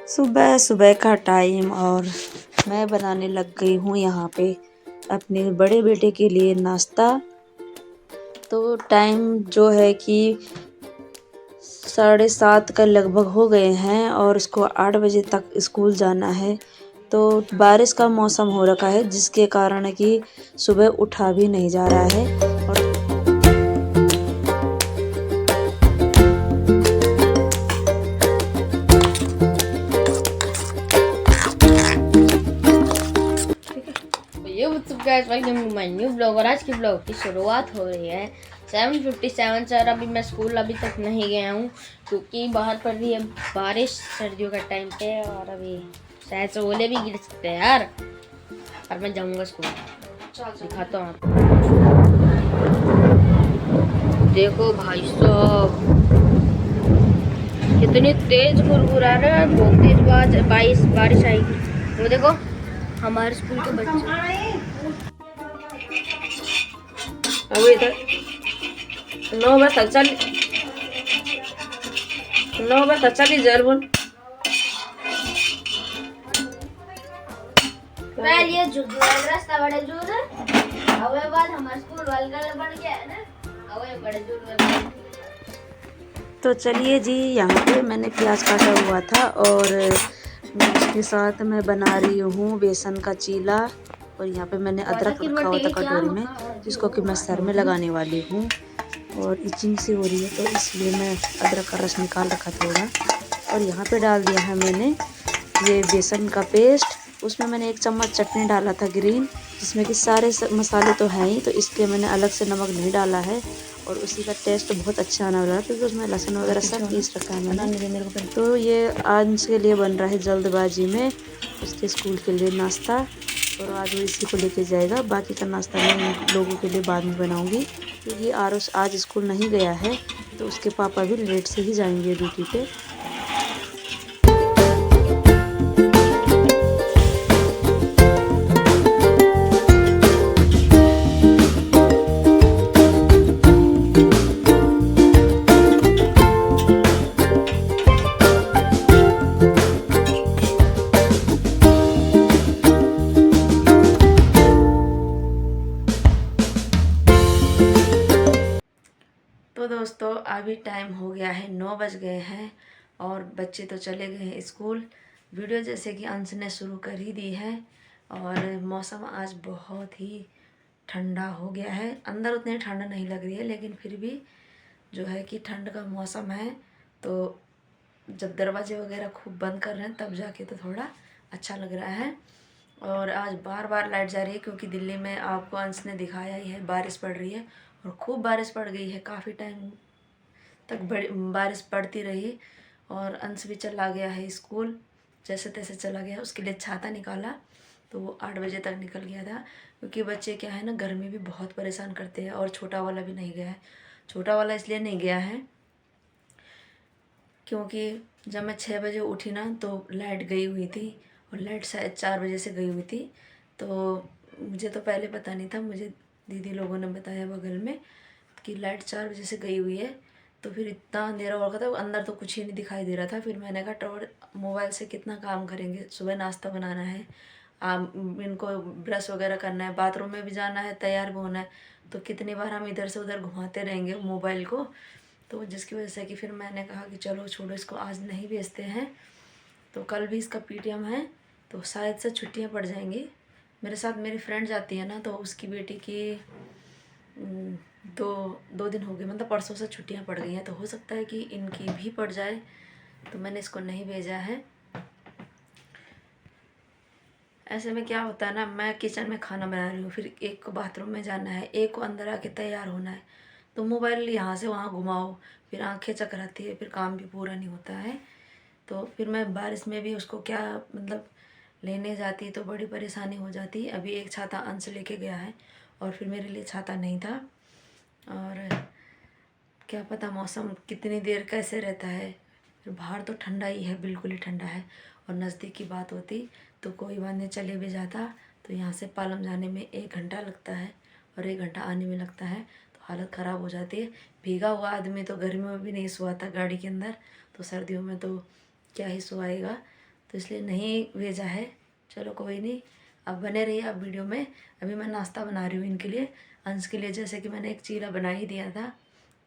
सुबह सुबह का टाइम और मैं बनाने लग गई हूँ यहाँ पे अपने बड़े बेटे के लिए नाश्ता। तो टाइम जो है कि 7:30 का लगभग हो गए हैं और उसको 8 बजे तक स्कूल जाना है। तो बारिश का मौसम हो रखा है जिसके कारण कि सुबह उठा भी नहीं जा रहा है। और ये guys welcome to my new blog. और आज की ब्लॉग की शुरुआत हो रही है 7:57 से। और अभी मैं स्कूल अभी तक नहीं गया हूँ क्योंकि बाहर पड़ रही है बारिश सर्दियों का टाइम पे, और अभी शायद से ओले भी गिर सकते हैं यार। और मैं जाऊँगा स्कूल, दिखाता हूँ आपको। देखो भाई साहब कितनी तेज घुरघुरा रहा है, बहुत तेज बारिश आएगी। वो देखो हमारे स्कूल के बच्चे अब इधर 9 बजे जरूर ये रास्ता बड़े दूर है। अवे बाद हमारे स्कूल वाले बन गया है ना, अवे बड़े दूर। तो चलिए जी, यहाँ पे मैंने प्याज काटा हुआ था और उसके साथ मैं बना रही हूँ बेसन का चीला। और यहाँ पे मैंने अदरक रखा हुआ था कटोरी में, जिसको कि मैं सर में लगाने वाली हूँ। और इचिंग सी हो रही है तो इसलिए मैं अदरक का रस निकाल रखा थोड़ा। और यहाँ पे डाल दिया है मैंने ये बेसन का पेस्ट। उसमें मैंने 1 चम्मच चटनी डाला था ग्रीन, जिसमें कि सारे मसाले तो हैं ही, तो इसलिए मैंने अलग से नमक नहीं डाला है। और उसी का टेस्ट बहुत अच्छा आने वाला है क्योंकि उसमें लहसुन वगैरह सब पीस रखा है मैंने। तो ये आज के लिए बन रहा है जल्दबाजी में उसके स्कूल के लिए नाश्ता। और आज वो इसी को लेके जाएगा, बाकी का नाश्ता मैं लोगों के लिए बाद में बनाऊंगी क्योंकि आरुष आज स्कूल नहीं गया है। तो उसके पापा भी लेट से ही जाएंगे ड्यूटी पे। तो दोस्तों अभी टाइम हो गया है 9 बज गए हैं और बच्चे तो चले गए हैं स्कूल। वीडियो जैसे कि अंश ने शुरू कर ही दी है। और मौसम आज बहुत ही ठंडा हो गया है। अंदर उतनी ठंड नहीं लग रही है लेकिन फिर भी जो है कि ठंड का मौसम है। तो जब दरवाजे वगैरह खूब बंद कर रहे हैं तब जाके तो थोड़ा अच्छा लग रहा है। और आज बार बार लाइट जा रही है क्योंकि दिल्ली में आपको अंश ने दिखाया ही है बारिश पड़ रही है। और खूब बारिश पड़ गई है, काफ़ी टाइम तक बड़ी बारिश पड़ती रही। और अंश भी चला गया है स्कूल, जैसे तैसे चला गया। उसके लिए छाता निकाला तो वो 8 बजे तक निकल गया था क्योंकि बच्चे क्या है ना, गर्मी भी बहुत परेशान करते हैं। और छोटा वाला भी नहीं गया है। छोटा वाला इसलिए नहीं गया है क्योंकि जब मैं 6 बजे उठी ना तो लाइट गई हुई थी और लाइट शायद 4 बजे से गई हुई थी। तो मुझे तो पहले पता नहीं था, मुझे दीदी लोगों ने बताया बगल में कि लाइट 4 बजे से गई हुई है। तो फिर इतना अंधेरा हो रखा था, अंदर तो कुछ ही नहीं दिखाई दे रहा था। फिर मैंने कहा टॉर्च मोबाइल से कितना काम करेंगे, सुबह नाश्ता बनाना है, इनको ब्रश वगैरह करना है, बाथरूम में भी जाना है, तैयार भी होना है। तो कितनी बार हम इधर से उधर घुमाते रहेंगे मोबाइल को। तो जिसकी वजह से कि फिर मैंने कहा कि चलो छोड़ो, इसको आज नहीं भेजते हैं। तो कल भी इसका पीटीएम है तो शायद से छुट्टियां पड़ जाएंगी। मेरे साथ मेरी फ्रेंड जाती है ना, तो उसकी बेटी की दो दिन हो गए, मतलब परसों से छुट्टियां पड़ गई हैं। तो हो सकता है कि इनकी भी पड़ जाए, तो मैंने इसको नहीं भेजा है। ऐसे में क्या होता है ना, मैं किचन में खाना बना रही हूँ, फिर एक को बाथरूम में जाना है, एक को अंदर आके तैयार होना है। तो मोबाइल यहाँ से वहाँ घुमाओ, फिर आंखें चकराती है, फिर काम भी पूरा नहीं होता है। तो फिर मैं बारिश में भी उसको क्या मतलब लेने जाती तो बड़ी परेशानी हो जाती। अभी एक छाता अंश लेके गया है और फिर मेरे लिए छाता नहीं था। और क्या पता मौसम कितनी देर कैसे रहता है। फिर बाहर तो ठंडा ही है, बिल्कुल ही ठंडा है। और नज़दीक की बात होती तो कोई बात नहीं, चले भी जाता। तो यहाँ से पालम जाने में 1 घंटा लगता है और 1 घंटा आने में लगता है। तो हालत ख़राब हो जाती है। भीगा हुआ आदमी तो गर्मियों में भी नहीं सोता गाड़ी के अंदर, तो सर्दियों में तो क्या ही सोएगा। तो इसलिए नहीं भेजा है। चलो कोई नहीं, अब बने रहिए आप वीडियो में। अभी मैं नाश्ता बना रही हूँ इनके लिए, अंश के लिए। जैसे कि मैंने एक चीला बना ही दिया था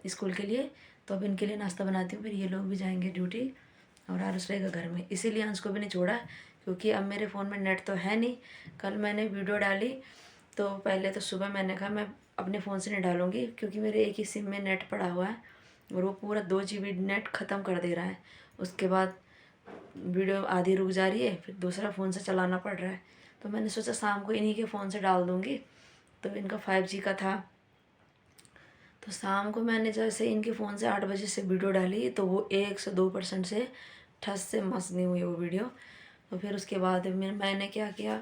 स्कूल के लिए, तो अब इनके लिए नाश्ता बनाती हूँ। फिर ये लोग भी जाएंगे ड्यूटी और आरुष रहेगा घर में। इसीलिए अंश को भी नहीं छोड़ा, क्योंकि अब मेरे फ़ोन में नेट तो है नहीं। कल मैंने वीडियो डाली तो पहले तो सुबह मैंने कहा मैं अपने फ़ोन से नहीं डालूँगी, क्योंकि मेरे एक ही सिम में नेट पड़ा हुआ है और वो पूरा 2 GB नेट ख़त्म कर दे रहा है। उसके बाद वीडियो आधी रुक जा रही है, फिर दूसरा फ़ोन से चलाना पड़ रहा है। तो मैंने सोचा शाम को इन्हीं के फ़ोन से डाल दूँगी। तो इनका 5G का था, तो शाम को मैंने जैसे इनके फ़ोन से 8 बजे से वीडियो डाली तो वो 102% से ठस से मस नहीं हुई वो वीडियो। तो फिर उसके बाद मैंने क्या किया,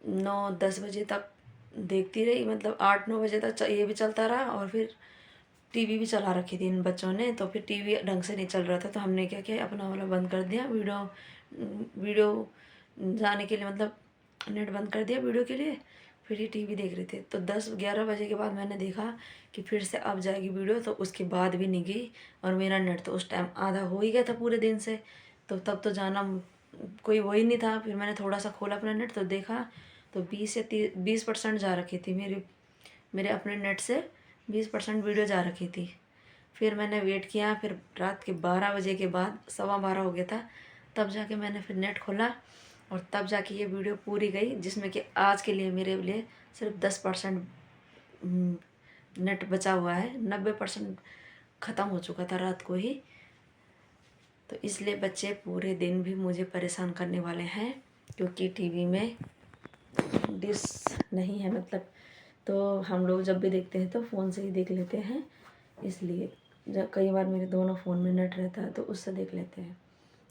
9-10 बजे तक देखती रही, मतलब 8-9 बजे तक ये भी चलता रहा। और फिर टीवी भी चला रखी थी इन बच्चों ने, तो फिर टीवी ढंग से नहीं चल रहा था, तो हमने क्या किया, अपना वाला बंद कर दिया, वीडियो जाने के लिए, मतलब नेट बंद कर दिया वीडियो के लिए। फिर ये टीवी देख रहे थे, तो 10-11 बजे के बाद मैंने देखा कि फिर से अब जाएगी वीडियो, तो उसके बाद भी नहीं गई। और मेरा नेट तो उस टाइम आधा हो ही गया था पूरे दिन से, तो तब तो जाना कोई वो ही नहीं था। फिर मैंने थोड़ा सा खोला अपना नेट तो देखा तो 20% जा रखी थी मेरे अपने नेट से 20% वीडियो जा रखी थी। फिर मैंने वेट किया, फिर रात के 12 बजे के बाद, 12:15 हो गया था, तब जाके मैंने फिर नेट खोला और तब जाके ये वीडियो पूरी गई, जिसमें कि आज के लिए मेरे लिए सिर्फ 10% नेट बचा हुआ है। 90% ख़त्म हो चुका था रात को ही। तो इसलिए बच्चे पूरे दिन भी मुझे परेशान करने वाले हैं, क्योंकि टीवी में डिश नहीं है, मतलब तो हम लोग जब भी देखते हैं तो फ़ोन से ही देख लेते हैं। इसलिए जब कई बार मेरे दोनों फ़ोन में नेट रहता है तो उससे देख लेते हैं।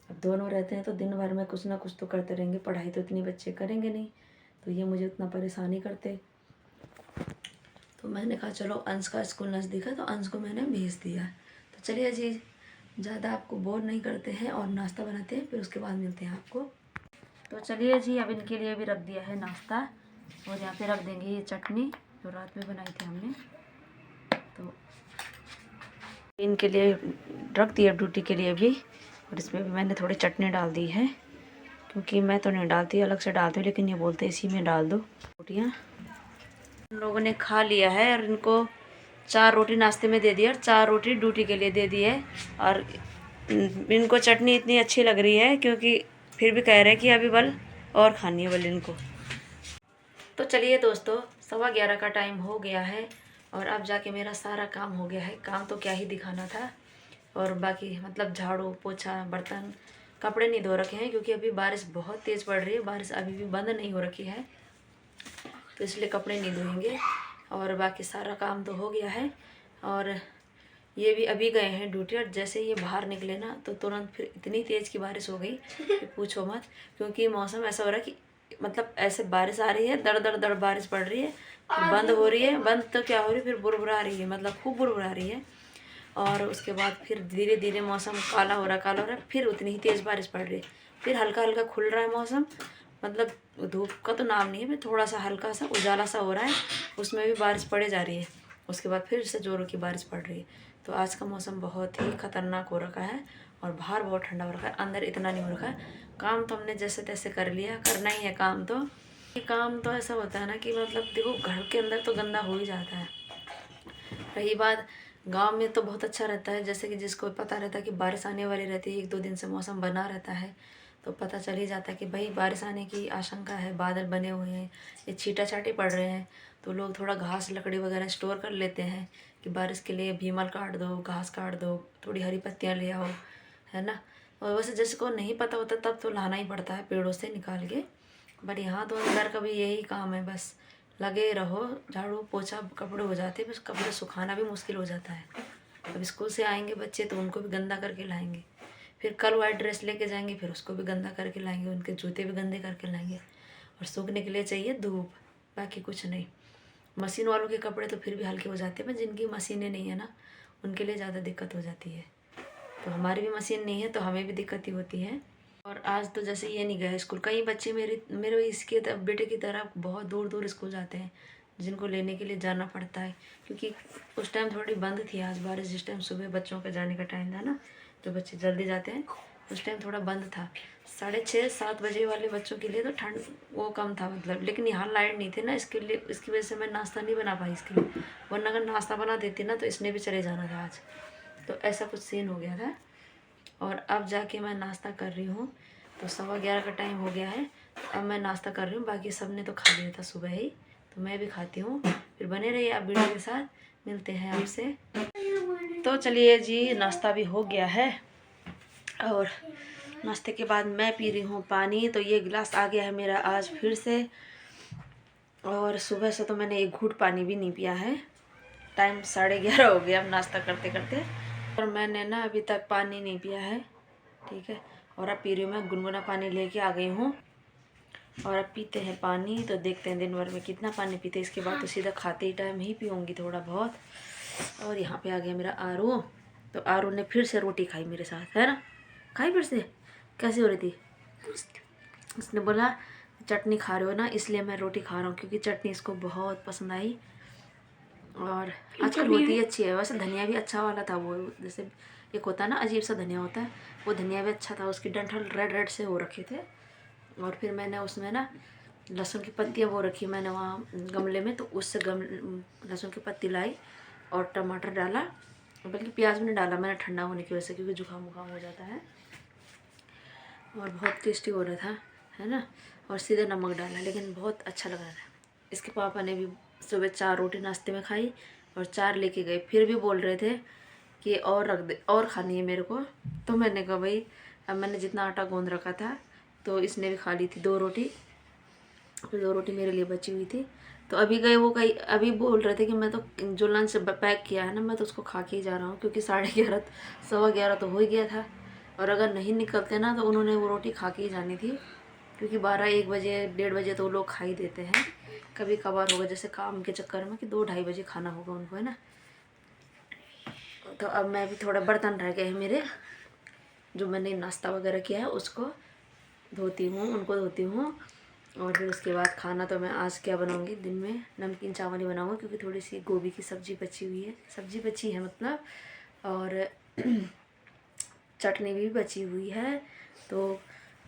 अब दोनों रहते हैं तो दिन भर में कुछ ना कुछ तो करते रहेंगे, पढ़ाई तो इतनी बच्चे करेंगे नहीं, तो ये मुझे उतना परेशान ही करते। तो मैंने कहा चलो अंश का स्कूल नज़दीक है तो अंश को मैंने भेज दिया। तो चलिए जी, ज़्यादा आपको बोर नहीं करते हैं और नाश्ता बनाते हैं, फिर उसके बाद मिलते हैं आपको। तो चलिए जी, अब इनके लिए भी रख दिया है नाश्ता और यहाँ पे रख देंगे ये चटनी जो रात में बनाई थी हमने। तो इनके लिए रख दिया ड्यूटी के लिए भी, और इसमें भी मैंने थोड़ी चटनी डाल दी है, क्योंकि मैं तो नहीं डालती, अलग से डालती हूँ, लेकिन ये बोलते इसी में डाल दो। रोटियाँ इन लोगों ने खा लिया है और इनको 4 रोटी नाश्ते में दे दी और 4 रोटी ड्यूटी के लिए दे दी है। और इनको चटनी इतनी अच्छी लग रही है, क्योंकि फिर भी कह रहे हैं कि अभी बल और खानी है बल इनको। तो चलिए दोस्तों, 11:15 का टाइम हो गया है और अब जाके मेरा सारा काम हो गया है। काम तो क्या ही दिखाना था, और बाकी मतलब झाड़ू पोछा बर्तन कपड़े नहीं धो रखे हैं, क्योंकि अभी बारिश बहुत तेज़ पड़ रही है, बारिश अभी भी बंद नहीं हो रखी है, तो इसलिए कपड़े नहीं धोएंगे। और बाकी सारा काम तो हो गया है। और ये भी अभी गए हैं ड्यूटी, और जैसे ये बाहर निकले ना तो तुरंत फिर इतनी तेज़ की बारिश हो गई कि पूछो मत। क्योंकि मौसम ऐसा हो रहा है कि मतलब ऐसे बारिश आ रही है, दड़ दड़ दड़ बारिश पड़ रही है, फिर बंद हो रही है, बंद तो क्या हो रही है, फिर बुरबुरा रही है, मतलब खूब बुरबुरा रही है। और उसके बाद फिर धीरे धीरे मौसम काला हो रहा है, फिर उतनी ही तेज़ बारिश पड़ रही है, फिर हल्का हल्का खुल रहा है मौसम, मतलब धूप का तो नाम नहीं है, फिर थोड़ा सा हल्का सा उजाला सा हो रहा है, उसमें भी बारिश पड़े जा रही है। उसके बाद फिर से जोरों की बारिश पड़ रही है। तो आज का मौसम बहुत ही ख़तरनाक हो रखा है, और बाहर बहुत ठंडा हो रखा है, अंदर इतना नहीं हो रखा है। काम तो हमने जैसे तैसे कर लिया, करना ही है काम तो। ये काम तो ऐसा होता है ना कि मतलब देखो, घर के अंदर तो गंदा हो ही जाता है। रही बात, गांव में तो बहुत अच्छा रहता है, जैसे कि जिसको पता रहता है कि बारिश आने वाली रहती है, 1-2 दिन से मौसम बना रहता है, तो पता चल ही जाता है कि भाई बारिश आने की आशंका है, बादल बने हुए हैं, ये छीटा छाटे पड़ रहे हैं। तो लोग थोड़ा घास लकड़ी वगैरह स्टोर कर लेते हैं कि बारिश के लिए भीमल काट दो, घास काट दो, थोड़ी हरी पत्तियाँ ले आओ, है ना। और वैसे जिसको नहीं पता होता तब तो लाना ही पड़ता है पेड़ों से निकाल के, बट यहाँ तो अंदर का भी यही काम है, बस लगे रहो, झाड़ू पोछा, कपड़े हो जाते हैं, बस कपड़े सुखाना भी मुश्किल हो जाता है। अब स्कूल से आएंगे बच्चे तो उनको भी गंदा करके लाएंगे, फिर कल वाइट ड्रेस लेके जाएंगे, फिर उसको भी गंदा करके लाएंगे, उनके जूते भी गंदे करके लाएंगे, और सूखने के लिए चाहिए धूप, बाकी कुछ नहीं। मशीन वालों के कपड़े तो फिर भी हल्के हो जाते हैं, पर जिनकी मशीनें नहीं है ना, उनके लिए ज़्यादा दिक्कत हो जाती है। तो हमारी भी मशीन नहीं है तो हमें भी दिक्कत ही होती है। और आज तो जैसे ये नहीं गए स्कूल, कई बच्चे मेरे इसके बेटे की तरह बहुत दूर दूर स्कूल जाते हैं, जिनको लेने के लिए जाना पड़ता है, क्योंकि उस टाइम थोड़ी बंद थी आज बारिश, जिस टाइम सुबह बच्चों का जाने का टाइम था ना, तो बच्चे जल्दी जाते हैं, उस टाइम थोड़ा बंद था। 6:30-7 बजे वाले बच्चों के लिए तो ठंड वो कम था मतलब, लेकिन यहाँ लाइट नहीं थी ना, इसकी वजह से मैं नाश्ता नहीं बना पाई इसके लिए, वरना अगर नाश्ता बना देती ना तो इसने भी चले जाना था आज। तो ऐसा कुछ सीन हो गया था। और अब जाके मैं नाश्ता कर रही हूँ, तो 11:15 का टाइम हो गया है। तो अब मैं नाश्ता कर रही हूँ, बाकी सब ने तो खा लिया था सुबह ही, तो मैं भी खाती हूँ। फिर बने रहिए आप वीडियो के साथ, मिलते हैं आपसे। तो चलिए जी, नाश्ता भी हो गया है और नाश्ते के बाद मैं पी रही हूँ पानी। तो ये गिलास आ गया है मेरा आज फिर से, और सुबह से तो मैंने एक घूंट पानी भी नहीं पिया है। टाइम 11:30 हो गया अब नाश्ता करते करते, और मैंने ना अभी तक पानी नहीं पिया है, ठीक है। और अब पी रही हूँ, मैं गुनगुना पानी लेके आ गई हूँ, और अब पीते हैं पानी। तो देखते हैं दिन भर में कितना पानी पीते हैं, इसके बाद तो सीधा खाते ही टाइम ही पीऊँगी थोड़ा बहुत। और यहाँ पे आ गया मेरा आरू, तो आरू ने फिर से रोटी खाई मेरे साथ, है ना, खाई फिर से। कैसी हो रही थी? उसने बोला चटनी खा रहे हो ना, इसलिए मैं रोटी खा रहा हूँ, क्योंकि चटनी इसको बहुत पसंद आई। और आजकल होती ही अच्छी है, वैसे धनिया भी अच्छा वाला था वो, जैसे एक होता है ना अजीब सा धनिया होता है, वो धनिया भी अच्छा था, उसकी डंठल रेड रेड से हो रखे थे। और फिर मैंने उसमें ना लहसुन की पत्तियाँ वो रखी मैंने वहाँ गमले में, तो उससे लहसुन की पत्ती लाई और टमाटर डाला, बल्कि प्याज भी नहीं डाला मैंने ठंडा होने की वजह से, क्योंकि जुकाम हो जाता है। और बहुत टेस्टी हो रहा था, है ना। और सीधे नमक डाला, लेकिन बहुत अच्छा लग रहा था। इसके पापा ने भी सुबह 4 रोटी नाश्ते में खाई और 4 लेके गए, फिर भी बोल रहे थे कि और रख दे, और खानी है मेरे को। तो मैंने कहा भाई, अब मैंने जितना आटा गूंद रखा था तो इसने भी खा ली थी 2 रोटी, फिर 2 रोटी मेरे लिए बची हुई थी। तो अभी गए वो, कहीं अभी बोल रहे थे कि मैं तो जो लंच पैक किया है ना, मैं तो उसको खा के ही जा रहा हूँ, क्योंकि 11:30 11:15 तो हो ही गया था। और अगर नहीं निकलते ना तो उन्होंने वो रोटी खा के ही जानी थी, क्योंकि 12-1 बजे 1:30 बजे तो वो लोग खा ही देते हैं। कभी कभार होगा जैसे काम के चक्कर में कि 2-2:30 बजे खाना होगा उनको, है ना। तो अब मैं भी थोड़ा बर्तन रह गए हैं मेरे, जो मैंने नाश्ता वगैरह किया है उसको धोती हूँ, उनको धोती हूँ। और फिर उसके बाद खाना तो मैं आज क्या बनाऊँगी, दिन में नमकीन चावल ही बनाऊँगी, क्योंकि थोड़ी सी गोभी की सब्ज़ी बची हुई है, सब्ज़ी बची है मतलब, और चटनी भी बची हुई है। तो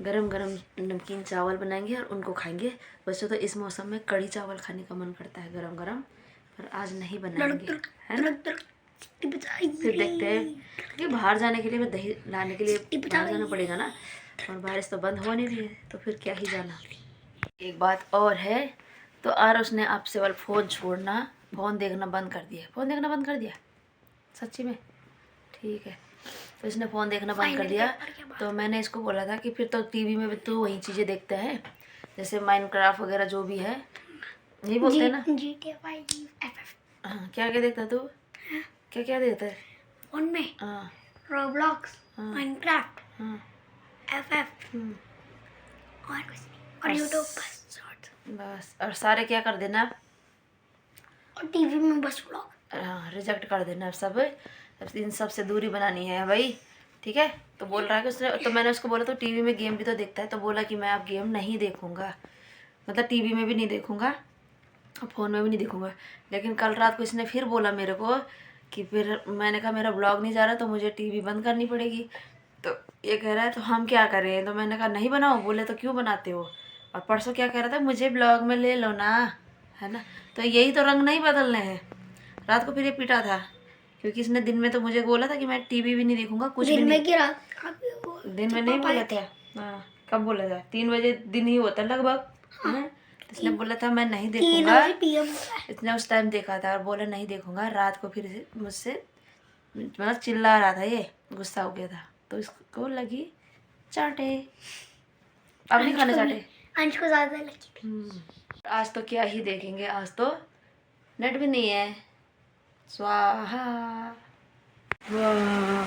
गरम गरम नमकीन चावल बनाएंगे और उनको खाएंगे। वैसे तो इस मौसम में कढ़ी चावल खाने का मन करता है गरम गरम, पर आज नहीं बनाएंगे, है ना। फिर देखते हैं, क्योंकि बाहर जाने के लिए दही लाने के लिए बाहर जाना पड़ेगा ना, और बारिश तो बंद हो नहीं रही है, तो फिर क्या ही जाना। एक बात और है, तो आरुष ने आपसे वाला फ़ोन छोड़ना, फ़ोन देखना बंद कर दिया। फ़ोन देखना बंद कर दिया सच्ची में? ठीक है, तो इसने फ़ोन देखना बंद कर दिया। तो मैंने इसको बोला था कि फिर तो टीवी में भी तो वही चीज़ें देखते हैं, जैसे माइनक्राफ्ट वगैरह जो भी है, यही बोलते हैं ना। हाँ, क्या क्या देखता तू? क्या क्या देखता है फोन में? हाँ, रोब्लॉक्स, माइनक्राफ्ट, हाँ, FF और कुछ नहीं, और यूट्यूब बस। और सारे क्या कर देना, और टीवी में बस व्लॉग। हाँ, रिजेक्ट कर देना सब, इन सब से दूरी बनानी है भाई, ठीक है। तो बोल रहा है कि उसने, तो मैंने उसको बोला तो टीवी में गेम भी तो देखता है, तो बोला कि मैं अब गेम नहीं देखूँगा, मतलब टीवी में भी नहीं देखूँगा और फ़ोन में भी नहीं देखूँगा। लेकिन कल रात को इसने फिर बोला मेरे को कि फिर मैंने कहा मेरा ब्लॉग नहीं जा रहा तो मुझे टीवी बंद करनी पड़ेगी। तो ये कह रहा है तो हम क्या करें, तो मैंने कहा नहीं बनाओ। बोले तो क्यों बनाते हो। और परसों क्या कह रहा था, मुझे ब्लॉग में ले लो ना, है ना। तो यही तो रंग नहीं बदलने हैं। रात को फिर ये पीटा था, क्योंकि इसने दिन में तो मुझे बोला था कि मैं टीवी भी नहीं देखूंगा, कुछ भी नहीं। दिन में नहीं बोला था। हाँ, कब बोला था? 3 बजे दिन ही होता लगभग, है ना। इसने बोला था मैं नहीं देखूंगा, इसने उस टाइम देखा था और बोला नहीं देखूंगा। रात को फिर मुझसे मतलब चिल्ला रहा था, ये गुस्सा हो गया था, तो इसको लगी चाटे। अब नहीं खाने चाटे, अंश को ज्यादा लगी थी। आज तो क्या ही देखेंगे, आज तो नेट भी नहीं है। स्वाहा। वाह,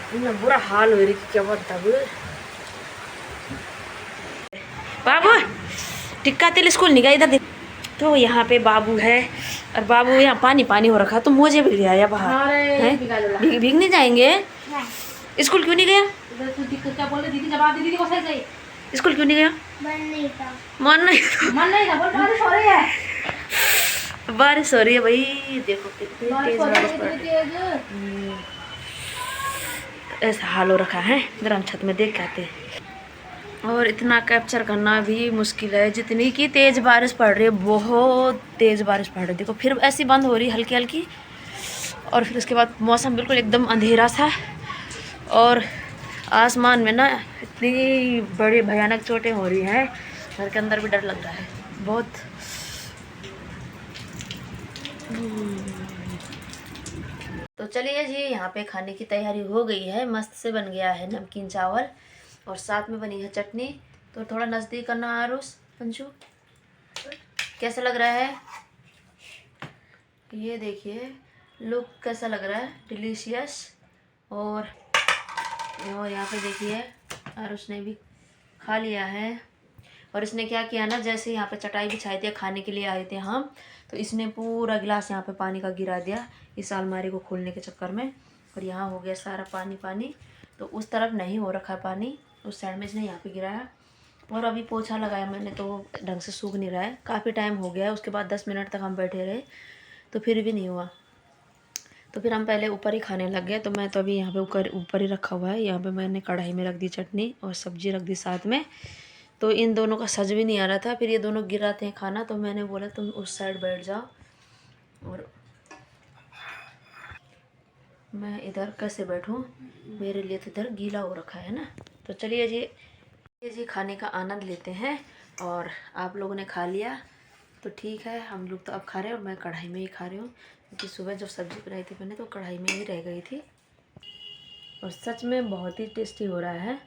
इतना बुरा हाल हो रही कि क्या बनता। बाबू टिक्का तेल स्कूल नहीं गया इधर देख। तो यहाँ पे बाबू है, और बाबू यहाँ पानी पानी हो रखा, तो मुझे भी ले आया बाहर। भीग नहीं जाएंगे? स्कूल क्यों नहीं गया? क्या बोल रही दीदी, जवाब दे दीदी को सही सही। स्कूल क्यों नहीं गया? मन नहीं था। मन नहीं था, बोल बारिश हो रही है। बारिश हो रही है भाई, देखो कितनी तेज बारिश पड़ रही है। ऐसा हाल हो रखा है। जरा हम छत में देख के आते हैं। और इतना कैप्चर करना भी मुश्किल है, जितनी की तेज़ बारिश पड़ रही है, बहुत तेज़ बारिश पड़ रही है। देखो फिर ऐसी बंद हो रही है हल्की हल्की, और फिर उसके बाद मौसम बिल्कुल एकदम अंधेरा सा, और आसमान में ना इतनी बड़ी भयानक चोटें हो रही हैं, घर के अंदर भी डर लग रहा है बहुत। तो चलिए जी, यहाँ पे खाने की तैयारी हो गई है। मस्त से बन गया है नमकीन चावल, और साथ में बनी है चटनी। तो थोड़ा नज़दीक करना आरुष, पंचू, कैसा लग रहा है? ये देखिए लुक कैसा लग रहा है, डिलीशियस। और यहाँ पे देखिए आरुष ने भी खा लिया है। और इसने क्या किया ना, जैसे यहाँ पे चटाई बिछाई थी, खाने के लिए आए थे हम, तो इसने पूरा गिलास यहाँ पे पानी का गिरा दिया इस अलमारी को खोलने के चक्कर में। और यहाँ हो गया सारा पानी पानी। तो उस तरफ नहीं हो रखा है पानी, उस साइड में इसने यहाँ पे गिराया। और अभी पोछा लगाया मैंने तो ढंग से सूख नहीं रहा है, काफ़ी टाइम हो गया है। उसके बाद 10 मिनट तक हम बैठे रहे तो फिर भी नहीं हुआ। तो फिर हम पहले ऊपर ही खाने लग गए। तो मैं तो अभी यहाँ पे ऊपर ही रखा हुआ है। यहाँ पे मैंने कढ़ाई में रख दी चटनी और सब्जी रख दी साथ में। तो इन दोनों का सज भी नहीं आ रहा था। फिर ये दोनों गिराते हैं खाना, तो मैंने बोला तुम उस साइड बैठ जाओ और मैं इधर कैसे बैठूं, मेरे लिए तो इधर गीला हो रखा है ना। तो चलिए जी खाने का आनंद लेते हैं। और आप लोगों ने खा लिया तो ठीक है, हम लोग तो अब खा रहे हैं। और मैं कढ़ाई में ही खा रही हूँ, क्योंकि सुबह जब सब्ज़ी बनाई थी मैंने तो कढ़ाई में ही रह गई थी। और सच में बहुत ही टेस्टी हो रहा है।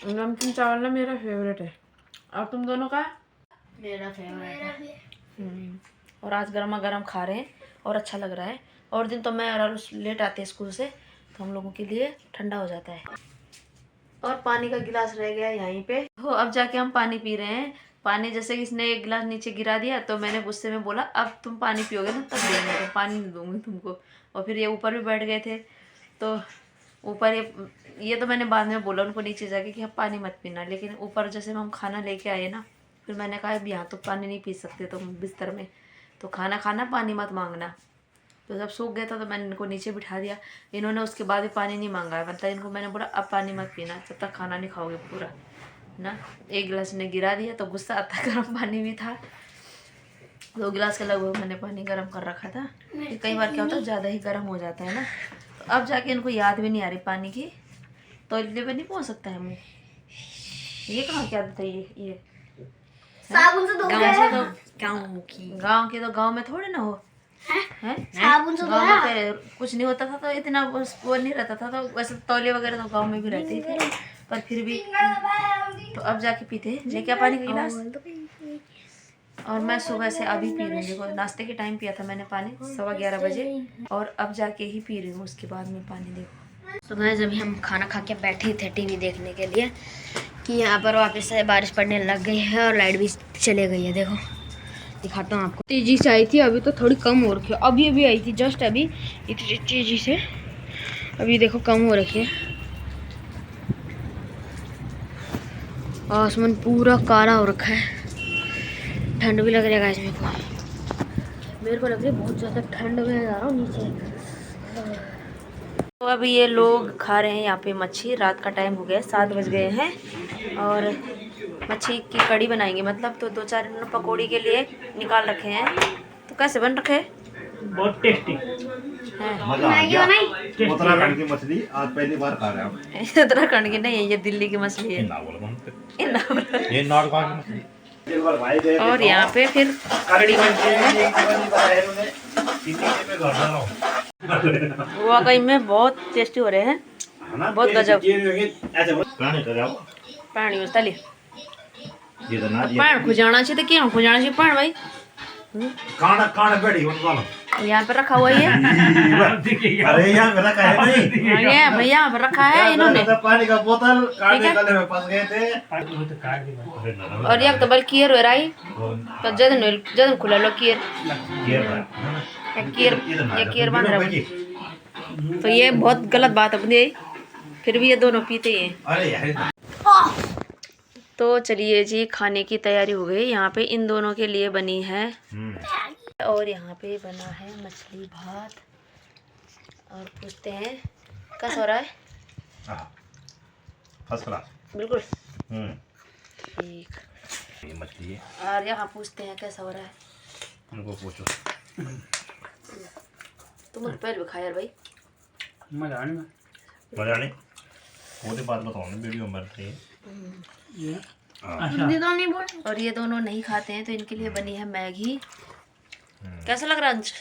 नमकीन चावल ना मेरा फेवरेट है, और तुम दोनों का? मेरा फेवरेट है। और आज गर्मा गर्म खा रहे हैं और अच्छा लग रहा है। और दिन तो मैं और लेट आते हैं स्कूल से, तो हम लोगों के लिए ठंडा हो जाता है। और पानी का गिलास रह गया यहीं पे। हो अब जाके हम पानी पी रहे हैं। पानी जैसे इसने एक गिलास नीचे गिरा दिया, तो मैंने गुस्से में बोला अब तुम पानी पियोगे ना तब देंगे, तो पानी नहीं दूंगी तुमको। और फिर ये ऊपर भी बैठ गए थे, तो ऊपर ये तो मैंने बाद में बोला उनको नीचे जाके कि अब पानी मत पीना। लेकिन ऊपर जैसे हम खाना लेके आए ना, फिर मैंने कहा अब यहाँ तो पानी नहीं पी सकते तुम बिस्तर में, तो खाना खाना पानी मत मांगना। तो जब सूख गया था तो मैंने इनको नीचे बिठा दिया। इन्होंने उसके बाद भी पानी नहीं मांगा है, मतलब इनको मैंने बोला अब पानी मत पीना जब तक खाना नहीं खाओगे पूरा ना। एक गिलास ने गिरा दिया तो गुस्सा आता, गर्म पानी भी था। 2 गिलास के लगभग मैंने पानी गर्म कर रखा था। कई बार क्या होता है ज़्यादा ही गर्म हो जाता है ना, तो अब जाके इनको याद भी नहीं आ रही पानी की। तो इतने पे नहीं पहुँच सकता है मुँह। ये कहाँ की आदत है ये साबुन से धो के गाँव के तो गाँव में थोड़े ना हो है। साबुन से गाँव में तो कुछ नहीं होता था, तो इतना वो नहीं रहता था। तो वैसे तौलिए वगैरह तो गाँव में भी रहते थे, पर फिर भी तो अब जाके पीते हैं। ये क्या पानी का गिलास। और मैं सुबह से अभी पी रही हूँ। देखो नाश्ते के टाइम पिया था मैंने पानी 11:15 बजे, और अब जाके ही पी रही हूँ उसके बाद में पानी। देखो तो गाइस अभी हम खाना खा के बैठे थे टीवी देखने के लिए, कि यहाँ पर वापस से बारिश पड़ने लग गई है और लाइट भी चले गई है। देखो दिखाता हूँ आपको। तेजी से आई थी, अभी तो थोड़ी कम हो रखी है। अभी आई थी जस्ट अभी इतनी तेजी से, अभी देखो कम हो रखी है। आसमान पूरा काला हो रखा है। ठंड भी लग रही है गाइस मेरे को लग रही है बहुत ज़्यादा ठंड में जा रहा हूँ नीचे। तो अभी ये लोग खा रहे हैं यहाँ पे मच्छी। रात का टाइम हो गया, 7 बज गए हैं, और मच्छी की कड़ी बनाएंगे मतलब। तो 2-4 इन्होंने पकौड़ी के लिए निकाल रखे हैं। तो कैसे बन रखे हैं? बहुत टेस्टी हैं। मजा आ गया। उत्तराखंड की मछली आज पहली बार खा रहे हैं। उत्तराखंड की नहीं है, ये दिल्ली की मछली है। ये नॉर्थ मछली। और यहाँ पे फिर कड़ी बनती है। वाकई में बहुत टेस्टी हो रहे हैं, बहुत गजब। पानी में तली पान खुजाना चाहिए, तो क्या खुजाना चाहिए पान भाई। यहाँ पे रखा हुआ है। अरे यहाँ पे रखा है नहीं, ये भैया यहाँ पे रखा है इन्होंने। पानी का बोतल काटने गले में फंस गए थे। और ये तो बल्कि कियर हो रहा है, तो जदन खुला लो कियर बांध रहा। तो ये बहुत गलत बात अपनी, फिर भी ये दोनों पीते हैं। अरे यार तो चलिए जी, खाने की तैयारी हो गई। यहाँ पे इन दोनों के लिए बनी है और यहाँ पे बना है मछली भात। और पूछते हैं कैसा हो रहा है? फर्स्ट क्लास बिल्कुल ये ठीक। मछली है, और यहाँ पूछते हैं कैसा हो रहा है? उनको पूछो। तुम पहले भी खाया भाई। मजा नहीं, वो तो बात बताओ ना, वीडियो में रही है। हिंदी तो नहीं बोल। और ये दोनों नहीं खाते हैं तो इनके लिए बनी है मैगी। कैसा लग रहा है अंश?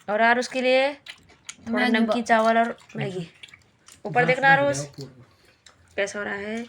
और यार उसके लिए थोड़ा नमकीन चावल और मैगी। ऊपर देखना रोज कैसा हो रहा है।